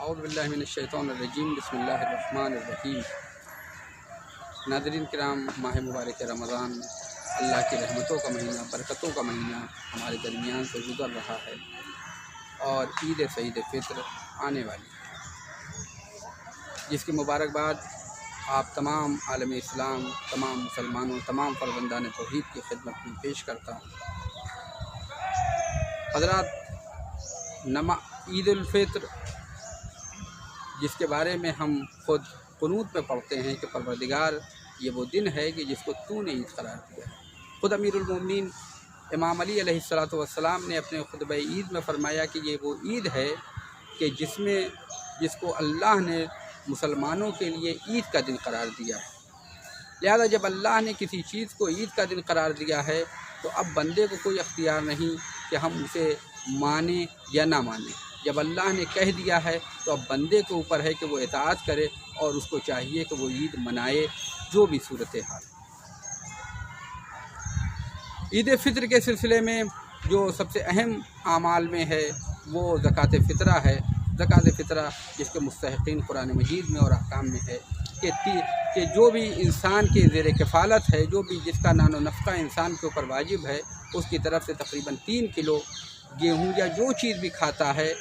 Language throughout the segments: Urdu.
اعوذ باللہ من الشیطان الرجیم بسم اللہ الرحمن الرحیم۔ ناظرین کرام، ماہ مبارک رمضان اللہ کی رحمتوں کا مہینہ، برکتوں کا مہینہ ہمارے درمیان سے گزر رہا ہے اور عید سعید فطر آنے والی ہے، جس کی مبارکباد آپ تمام عالم اسلام، تمام مسلمانوں، تمام فرزندان توحید کی خدمت میں پیش کرتا ہوں۔ حضرات، عید الفطر جس کے بارے میں ہم خود قنوت میں پڑھتے ہیں کہ پروردگار یہ وہ دن ہے کہ جس کو تو نے عید قرار دیا ہے۔ خود امیر المومنین امام علی علیہ السلام نے اپنے خطبہ عید میں فرمایا کہ یہ وہ عید ہے کہ جس کو اللہ نے مسلمانوں کے لیے عید کا دن قرار دیا ہے۔ لہذا جب اللہ نے کسی چیز کو عید کا دن قرار دیا ہے تو اب بندے کو کوئی اختیار نہیں کہ ہم اسے مانیں یا نہ مانیں۔ جب اللہ نے کہہ دیا ہے تو اب بندے کے اوپر ہے کہ وہ اطاعت کرے اور اس کو چاہیے کہ وہ عید منائے، جو بھی صورتحال۔ عید فطر کے سلسلے میں جو سب سے اہم اعمال میں ہے وہ زکوٰۃ فطرہ ہے۔ زکوٰۃ فطرہ جس کے مستحقین قرآن مجید میں اور احکام میں ہے کہ جو بھی انسان کے زیر کفالت ہے، جو بھی جس کا نان و نفقہ انسان کے اوپر واجب ہے، اس کی طرف سے تقریباً 3 کلو گیہوں یا جو چیز بھی کھاتا ہے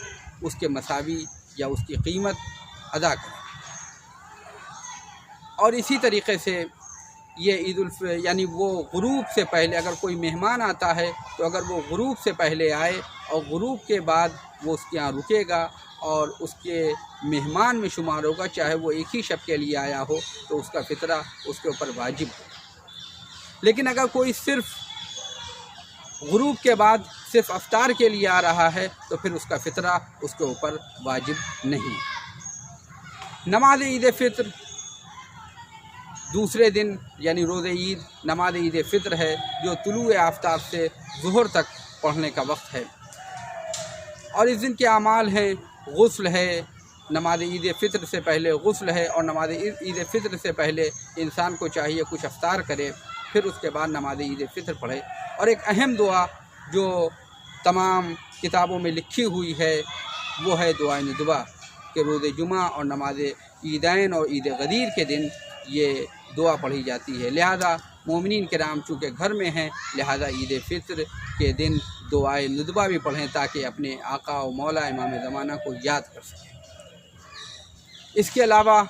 اس کے مساوی یا اس کی قیمت ادا کرے۔ اور اسی طریقے سے یہ یعنی وہ غروب سے پہلے اگر کوئی مہمان آتا ہے تو اگر وہ غروب سے پہلے آئے اور غروب کے بعد وہ اس کے یہاں رکے گا اور اس کے مہمان میں شمار ہوگا، چاہے وہ ایک ہی شب کے لیے آیا ہو تو اس کا فطرہ اس کے اوپر واجب ہو۔ لیکن اگر کوئی صرف غروب کے بعد صرف افطار کے لیے آ رہا ہے تو پھر اس کا فطرہ اس کے اوپر واجب نہیں۔ نماز عید فطر دوسرے دن یعنی روز عید نماز عید فطر ہے، جو طلوع آفتاب سے ظہر تک پڑھنے کا وقت ہے۔ اور اس دن کے اعمال ہیں غسل ہے، نماز عید فطر سے پہلے غسل ہے، اور نماز عید فطر سے پہلے انسان کو چاہیے کچھ افطار کرے، پھر اس کے بعد نماز عید فطر پڑھے۔ اور ایک اہم دعا جو تمام کتابوں میں لکھی ہوئی ہے وہ ہے دعائے ندوہ، کہ روز جمعہ اور نماز عیدین اور عید غدیر کے دن یہ دعا پڑھی جاتی ہے۔ لہذا مومنین کرام چونکہ گھر میں ہیں، لہذا عید فطر کے دن دعائے ندوہ بھی پڑھیں تاکہ اپنے آقا و مولا امام زمانہ کو یاد کر سکیں۔ اس کے علاوہ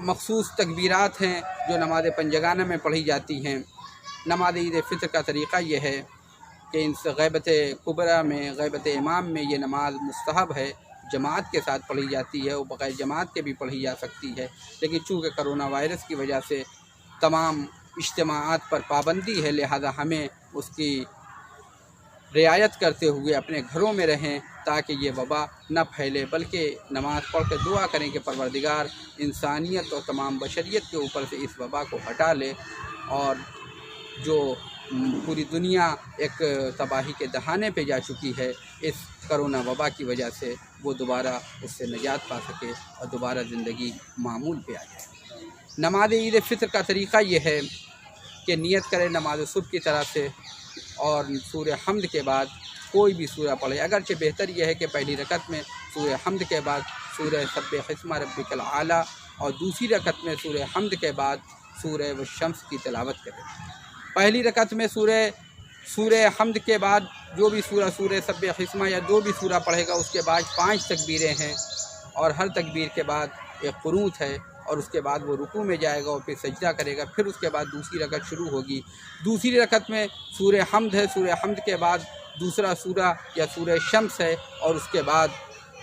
مخصوص تکبیرات ہیں جو نماز پنجگانہ میں پڑھی جاتی ہیں۔ نماز عید فطر کا طریقہ یہ ہے کہ ان سے غیبت کبریٰ میں، غیبت امام میں یہ نماز مستحب ہے، جماعت کے ساتھ پڑھی جاتی ہے، وہ بغیر جماعت کے بھی پڑھی جا سکتی ہے، لیکن چونکہ کرونا وائرس کی وجہ سے تمام اجتماعات پر پابندی ہے، لہذا ہمیں اس کی رعایت کرتے ہوئے اپنے گھروں میں رہیں تاکہ یہ وبا نہ پھیلے، بلکہ نماز پڑھ کے دعا کریں کہ پروردگار انسانیت اور تمام بشریت کے اوپر سے اس وبا کو ہٹا لے، اور جو پوری دنیا ایک تباہی کے دہانے پہ جا چکی ہے اس کرونا وبا کی وجہ سے، وہ دوبارہ اس سے نجات پا سکے اور دوبارہ زندگی معمول پہ آ جائے۔ نماز عید فطر کا طریقہ یہ ہے کہ نیت کرے نماز صبح کی طرح سے، اور سورہ حمد کے بعد کوئی بھی سورہ پڑھے۔ اگرچہ بہتر یہ ہے کہ پہلی رکعت میں سورہ حمد کے بعد سورہ سبح اسم ربک الاعلیٰ، اور دوسری رکعت میں سورہ حمد کے بعد سورہ والشمس کی تلاوت کرے۔ پہلی رکعت میں سورہ حمد کے بعد جو بھی سورہ سبح اسم یا جو بھی سورہ پڑھے گا اس کے بعد 5 تکبیریں ہیں، اور ہر تکبیر کے بعد ایک قنوت ہے، اور اس کے بعد وہ رکوع میں جائے گا اور پھر سجدہ کرے گا، پھر اس کے بعد دوسری رکعت شروع ہوگی۔ دوسری رکعت میں سورہ حمد ہے، سورہ حمد کے بعد دوسرا سورہ یا سورہ شمس ہے، اور اس کے بعد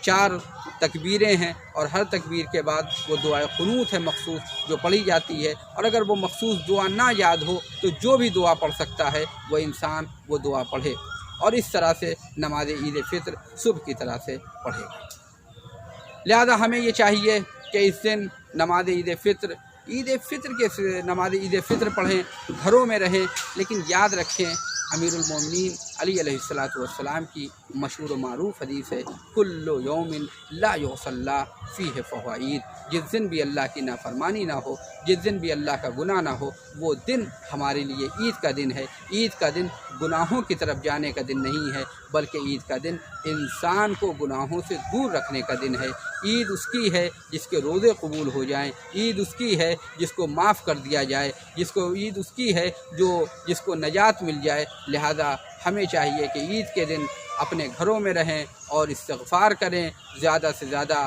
4 تکبیریں ہیں، اور ہر تکبیر کے بعد وہ دعائے قنوت ہے مخصوص جو پڑھی جاتی ہے۔ اور اگر وہ مخصوص دعا نہ یاد ہو تو جو بھی دعا پڑھ سکتا ہے وہ انسان وہ دعا پڑھے، اور اس طرح سے نماز عید فطر صبح کی طرح سے پڑھے گا۔ لہذا ہمیں یہ چاہیے کہ اس دن نماز عید فطر پڑھیں، گھروں میں رہیں، لیکن یاد رکھیں امیر المومنین علی علیہ الصلوۃ والسلام کی مشہور و معروف حدیث ہے، کل یوم لا یصلی فیہ فہو عید، جس دن بھی اللہ کی نافرمانی نہ ہو، جس دن بھی اللہ کا گناہ نہ ہو، وہ دن ہمارے لیے عید کا دن ہے۔ عید کا دن گناہوں کی طرف جانے کا دن نہیں ہے، بلکہ عید کا دن انسان کو گناہوں سے دور رکھنے کا دن ہے۔ عید اس کی ہے جس کے روزے قبول ہو جائیں، عید اس کی ہے جس کو معاف کر دیا جائے، عید اس کی ہے جس کو نجات مل جائے۔ لہذا ہمیں چاہیے کہ عید کے دن اپنے گھروں میں رہیں اور استغفار کریں، زیادہ سے زیادہ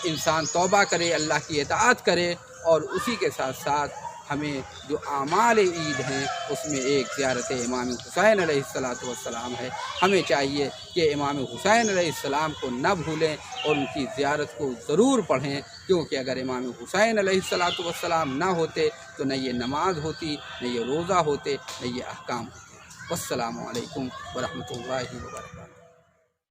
انسان توبہ کرے، اللہ کی اطاعت کرے، اور اسی کے ساتھ ساتھ ہمیں جو اعمال عید ہیں اس میں ایک زیارت امام حسین علیہ السلام ہے۔ ہمیں چاہیے کہ امام حسین علیہ السلام کو نہ بھولیں اور ان کی زیارت کو ضرور پڑھیں، کیونکہ اگر امام حسین علیہ السلام نہ ہوتے تو نہ یہ نماز ہوتی، نہ یہ روزہ ہوتے، نہ یہ احکام ہوتے۔ والسلام علیکم ورحمۃ اللہ وبرکاتہ۔